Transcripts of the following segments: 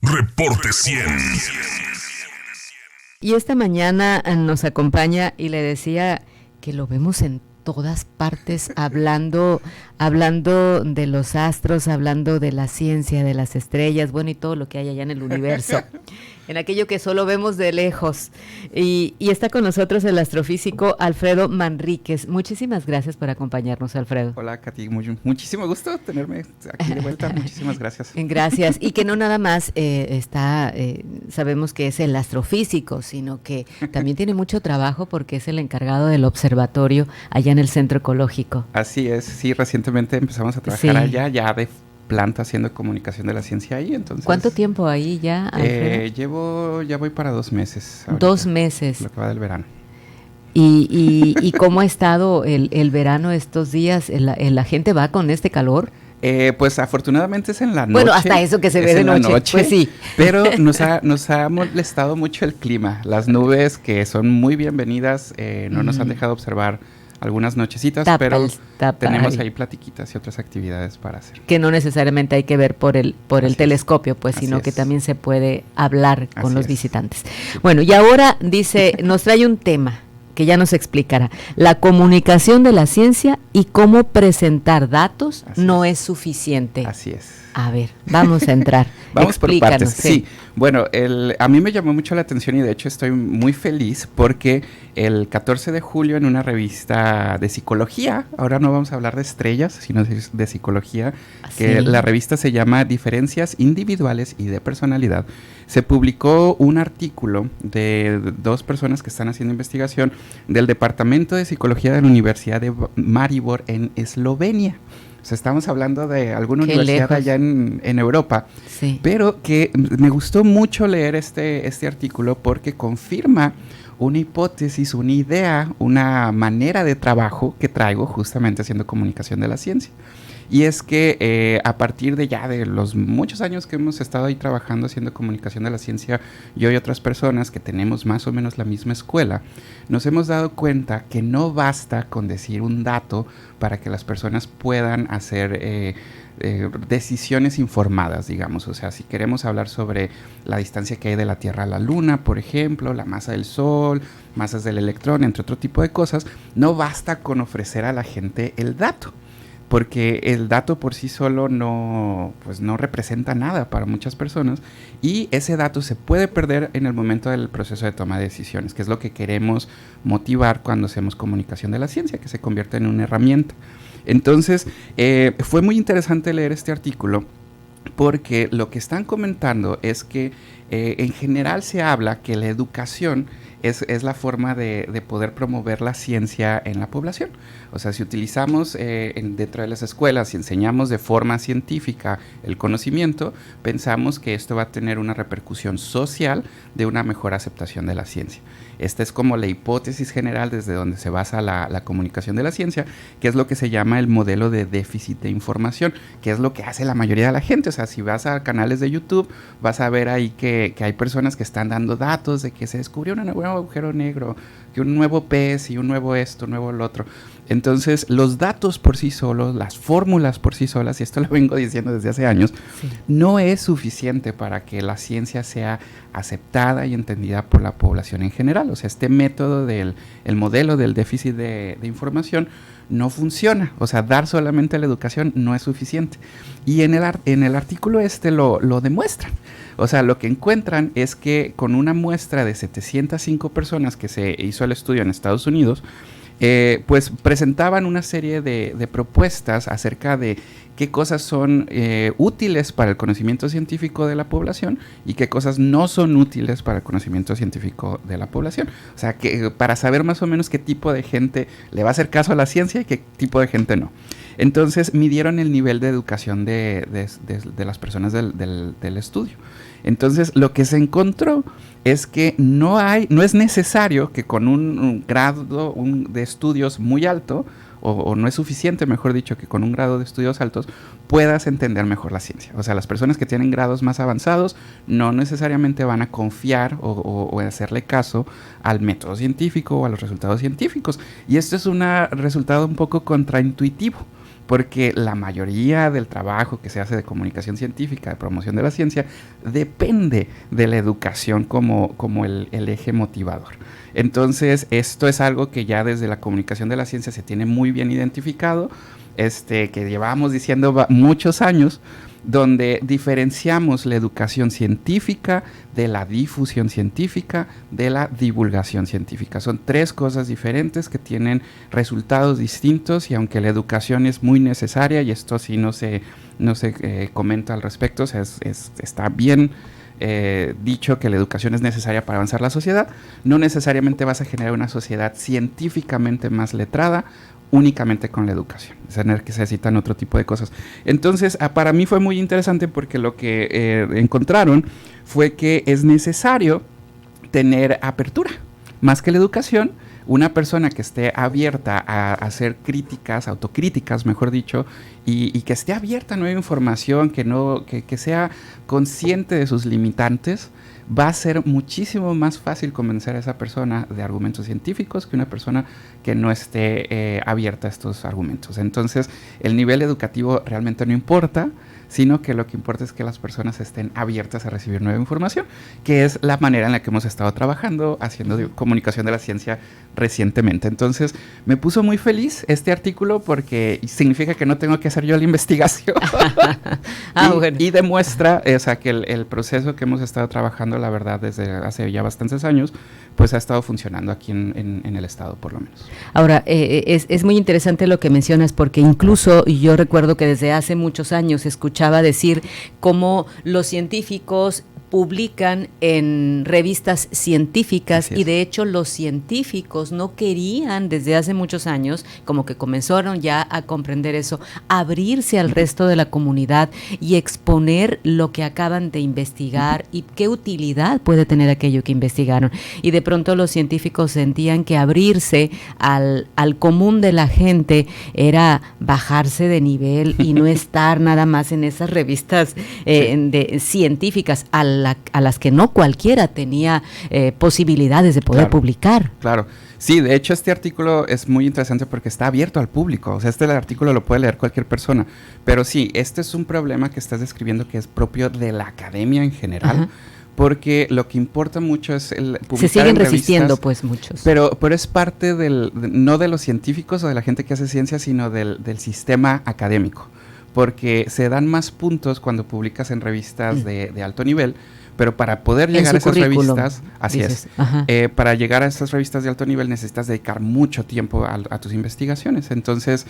Reporte 100. Y esta mañana nos acompaña y le decía que lo vemos en todas partes hablando de los astros, hablando de la ciencia, de las estrellas, bueno, y todo lo que hay allá en el universo, en aquello que solo vemos de lejos. Y está con nosotros el astrofísico Alfredo Manríquez. Muchísimas gracias por acompañarnos, Alfredo. Hola, Katy, muchísimo gusto tenerme aquí de vuelta. Muchísimas gracias. Gracias. Y que no nada más sabemos que es el astrofísico, sino que también tiene mucho trabajo porque es el encargado del observatorio allá en el Centro Ecológico. Así es, sí, recientemente empezamos a trabajar allá, ya de planta haciendo comunicación de la ciencia ahí, entonces. ¿Cuánto tiempo ahí ya, Alfredo? Ya voy para 2 meses. Ahorita, 2 meses. Lo que va del verano. ¿Y cómo ha estado el verano estos días? ¿La gente va con este calor? Pues afortunadamente es en la noche. Bueno, hasta eso que se ve de noche. Pues sí. Pero nos ha molestado mucho el clima. Las nubes, que son muy bienvenidas, no nos han dejado observar algunas nochecitas, pero tenemos ahí platiquitas y otras actividades para hacer. Que no necesariamente hay que ver por el telescopio, pues, sino que también se puede hablar con los visitantes. Sí. Bueno, y ahora nos trae un tema que ya nos explicará. La comunicación de la ciencia y cómo presentar datos no es suficiente. Así es. A ver, vamos a entrar. Vamos por partes. Sí. Bueno, a mí me llamó mucho la atención y de hecho estoy muy feliz porque el 14 de julio en una revista de psicología, ahora no vamos a hablar de estrellas, sino de psicología, que la revista se llama Diferencias Individuales y de Personalidad, se publicó un artículo de 2 personas que están haciendo investigación del Departamento de Psicología de la Universidad de Maribor en Eslovenia. O sea, estamos hablando de alguna universidad allá en Europa, pero que me gustó mucho leer este artículo porque confirma una hipótesis, una idea, una manera de trabajo que traigo justamente haciendo comunicación de la ciencia. Y es que a partir de los muchos años que hemos estado ahí trabajando haciendo comunicación de la ciencia, yo y otras personas que tenemos más o menos la misma escuela, nos hemos dado cuenta que no basta con decir un dato para que las personas puedan hacer decisiones informadas, digamos. O sea, si queremos hablar sobre la distancia que hay de la Tierra a la Luna, por ejemplo, la masa del Sol, masas del electrón, entre otro tipo de cosas, no basta con ofrecer a la gente el dato. Porque el dato por sí solo no representa nada para muchas personas y ese dato se puede perder en el momento del proceso de toma de decisiones, que es lo que queremos motivar cuando hacemos comunicación de la ciencia, que se convierta en una herramienta. Entonces, fue muy interesante leer este artículo porque lo que están comentando es que en general se habla que la educación es la forma de poder promover la ciencia en la población. O sea, si utilizamos dentro de las escuelas y enseñamos de forma científica el conocimiento, pensamos que esto va a tener una repercusión social de una mejor aceptación de la ciencia. Esta es como la hipótesis general desde donde se basa la comunicación de la ciencia, que es lo que se llama el modelo de déficit de información, que es lo que hace la mayoría de la gente. O sea, si vas a canales de YouTube, vas a ver ahí que hay personas que están dando datos de que se descubrió un nuevo agujero negro, que un nuevo pez y un nuevo esto, un nuevo lo otro. Entonces, los datos por sí solos, las fórmulas por sí solas, y esto lo vengo diciendo desde hace años, no es suficiente para que la ciencia sea aceptada y entendida por la población en general. O sea, este método el modelo del déficit de información no funciona. O sea, dar solamente la educación no es suficiente. Y en el artículo lo demuestran. O sea, lo que encuentran es que con una muestra de 705 personas que se hizo el estudio en Estados Unidos, pues presentaban una serie de propuestas acerca de qué cosas son útiles para el conocimiento científico de la población y qué cosas no son útiles para el conocimiento científico de la población. O sea, que para saber más o menos qué tipo de gente le va a hacer caso a la ciencia y qué tipo de gente no. Entonces midieron el nivel de educación de las personas del estudio. Entonces lo que se encontró es que no es necesario que con un grado de estudios muy alto, o no es suficiente, mejor dicho, que con un grado de estudios altos puedas entender mejor la ciencia. O sea, las personas que tienen grados más avanzados no necesariamente van a confiar o hacerle caso al método científico o a los resultados científicos. Y esto es un resultado un poco contraintuitivo, porque la mayoría del trabajo que se hace de comunicación científica, de promoción de la ciencia, depende de la educación como el eje motivador. Entonces, esto es algo que ya desde la comunicación de la ciencia se tiene muy bien identificado, que llevamos diciendo muchos años, donde diferenciamos la educación científica de la difusión científica, de la divulgación científica. Son tres cosas diferentes que tienen resultados distintos, y aunque la educación es muy necesaria, y esto sí no se comenta al respecto, o sea, está bien dicho que la educación es necesaria para avanzar la sociedad, no necesariamente vas a generar una sociedad científicamente más letrada únicamente con la educación, es tener que se necesitan otro tipo de cosas. Entonces, para mí fue muy interesante porque lo que encontraron fue que es necesario tener apertura, más que la educación. Una persona que esté abierta a hacer críticas, autocríticas, mejor dicho, y que esté abierta a nueva información, que sea consciente de sus limitantes, va a ser muchísimo más fácil convencer a esa persona de argumentos científicos que una persona que no esté abierta a estos argumentos. Entonces, el nivel educativo realmente no importa, sino que lo que importa es que las personas estén abiertas a recibir nueva información, que es la manera en la que hemos estado trabajando, haciendo comunicación de la ciencia recientemente. Entonces, me puso muy feliz este artículo porque significa que no tengo que hacer yo la investigación. Bueno. Y demuestra, o sea, que el proceso que hemos estado trabajando, la verdad, desde hace ya bastantes años, pues ha estado funcionando aquí en el estado, por lo menos. Ahora, es muy interesante lo que mencionas, porque incluso yo recuerdo que desde hace muchos años escuchaba decir cómo los científicos publican en revistas científicas, y de hecho los científicos no querían desde hace muchos años, como que comenzaron ya a comprender eso, abrirse al resto de la comunidad y exponer lo que acaban de investigar y qué utilidad puede tener aquello que investigaron. Y de pronto los científicos sentían que abrirse al común de la gente era bajarse de nivel y no estar nada más en esas revistas científicas a las que no cualquiera tenía posibilidades de poder publicar. Claro. Sí, de hecho este artículo es muy interesante porque está abierto al público, o sea, artículo lo puede leer cualquier persona, pero sí, este es un problema que estás describiendo que es propio de la academia en general. Ajá. Porque lo que importa mucho es el publicar. Se siguen resistiendo, pues, muchos. Pero es parte no de los científicos o de la gente que hace ciencia, sino del sistema académico. Porque se dan más puntos cuando publicas en revistas de alto nivel, pero para poder llegar a esas revistas, así es, para llegar a esas revistas de alto nivel necesitas dedicar mucho tiempo a tus investigaciones. Entonces,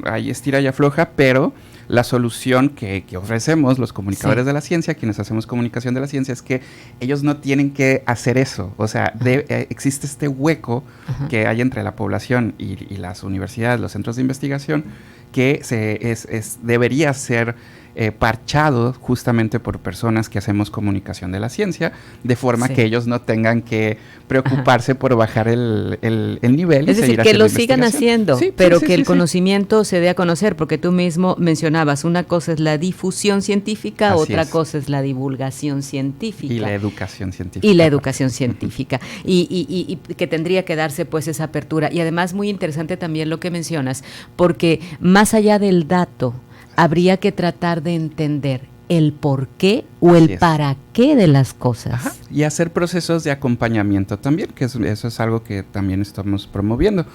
ahí estira y afloja, pero la solución que ofrecemos los comunicadores de la ciencia, quienes hacemos comunicación de la ciencia, es que ellos no tienen que hacer eso. O sea, existe este hueco que hay entre la población y las universidades, los centros de investigación, que debería ser parchado justamente por personas que hacemos comunicación de la ciencia, de forma que ellos no tengan que preocuparse por bajar el nivel. Es decir, que lo sigan haciendo, pero que el conocimiento se dé a conocer, porque tú mismo mencionabas, una cosa es la difusión científica, otra cosa es la divulgación científica. Y la educación científica. Y que tendría que darse pues esa apertura. Y además muy interesante también lo que mencionas, porque más allá del dato, habría que tratar de entender el por qué o el para qué de las cosas. Ajá. Y hacer procesos de acompañamiento también, que eso es algo que también estamos promoviendo.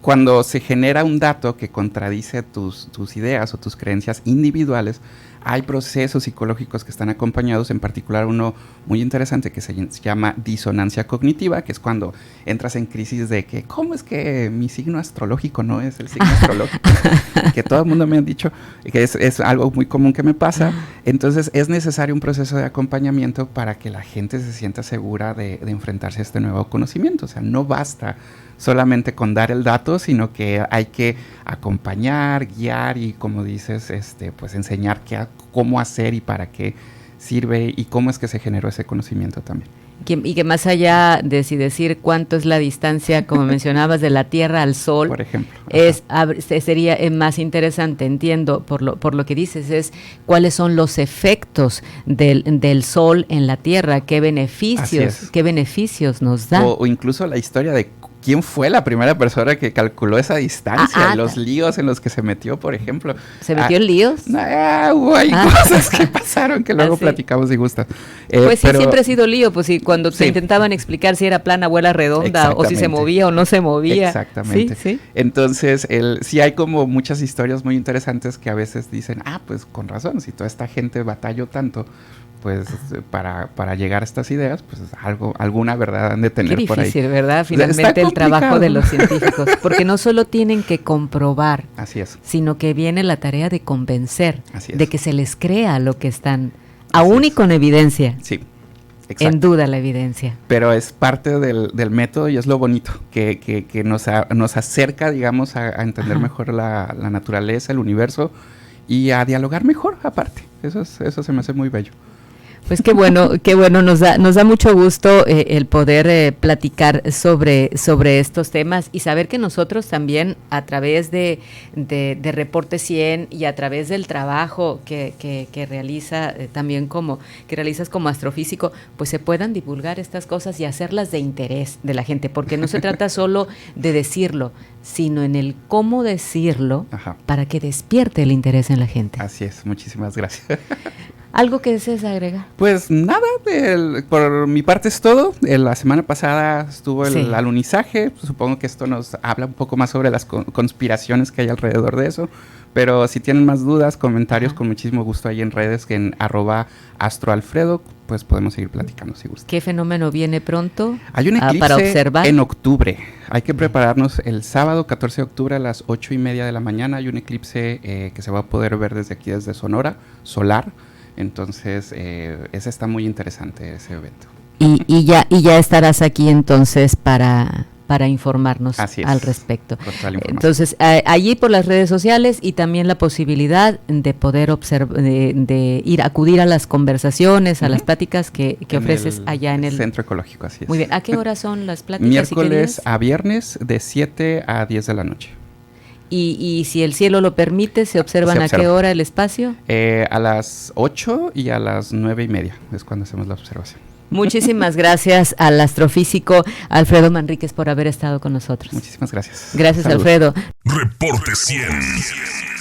Cuando se genera un dato que contradice tus ideas o tus creencias individuales, hay procesos psicológicos que están acompañados, en particular uno muy interesante que se llama disonancia cognitiva, que es cuando entras en crisis de que ¿cómo es que mi signo astrológico no es el signo astrológico? Que todo el mundo me ha dicho que es algo muy común que me pasa. Entonces es necesario un proceso de acompañamiento para que la gente se sienta segura de enfrentarse a este nuevo conocimiento. O sea, no basta solamente con dar el dato, sino que hay que acompañar, guiar y, como dices, pues enseñar cómo hacer y para qué sirve y cómo es que se generó ese conocimiento también. Y que más allá de decir cuánto es la distancia, como mencionabas, de la Tierra al Sol, por ejemplo, sería más interesante, entiendo, por lo que dices, es cuáles son los efectos del Sol en la Tierra, qué beneficios nos da. O incluso la historia de quién fue la primera persona que calculó esa distancia, los líos en los que se metió, por ejemplo. ¿Se metió en líos? Hubo ahí cosas que pasaron que luego platicamos si gustas. Pues sí, siempre ha sido lío, pues sí, cuando se intentaban explicar si era plana, bola redonda, o si se movía o no se movía. Exactamente. Sí. Entonces, sí hay como muchas historias muy interesantes que a veces dicen, pues con razón, si toda esta gente batalló tanto, pues para llegar a estas ideas, pues alguna verdad han de tener por ahí. Qué difícil, ¿verdad? Finalmente el trabajo de los científicos, porque no solo tienen que comprobar, así es, sino que viene la tarea de convencer, así es, de que se les crea lo que están, aún y con evidencia. Sí. Exacto. En duda la evidencia. Pero es parte del método y es lo bonito, que nos acerca, digamos, a entender mejor la naturaleza, el universo y a dialogar mejor aparte. Eso se me hace muy bello. Pues qué bueno, nos da mucho gusto el poder platicar sobre estos temas y saber que nosotros también a través de Reporte 100 y a través del trabajo que realiza que realizas como astrofísico, pues se puedan divulgar estas cosas y hacerlas de interés de la gente, porque no se trata solo de decirlo, sino en el cómo decirlo para que despierte el interés en la gente. Así es, muchísimas gracias. ¿Algo que desees agregar? Pues nada, por mi parte es todo. La semana pasada estuvo el alunizaje. Supongo que esto nos habla un poco más sobre las conspiraciones que hay alrededor de eso. Pero si tienen más dudas, comentarios, con muchísimo gusto ahí en redes, que en @astroalfredo, pues podemos seguir platicando si gusta. ¿Qué fenómeno viene pronto? Hay un eclipse para observar en octubre. Hay que prepararnos el sábado 14 de octubre a las 8:30 de la mañana. Hay un eclipse que se va a poder ver desde aquí, desde Sonora, solar. Entonces, ese está muy interesante, ese evento. Y ya estarás aquí entonces para informarnos al respecto. Entonces, allí por las redes sociales y también la posibilidad de poder observar, de acudir a las conversaciones, a las pláticas que ofreces allá en el Centro Ecológico, así es. Muy bien, ¿a qué hora son las pláticas? Miércoles a viernes de 7 a 10 de la noche. Y si el cielo lo permite, ¿se observan a qué hora el espacio? A las 8 y a las 9:30 es cuando hacemos la observación. Muchísimas gracias al astrofísico Alfredo Manríquez por haber estado con nosotros. Muchísimas gracias. Gracias, Salud. Alfredo. Reporte 100.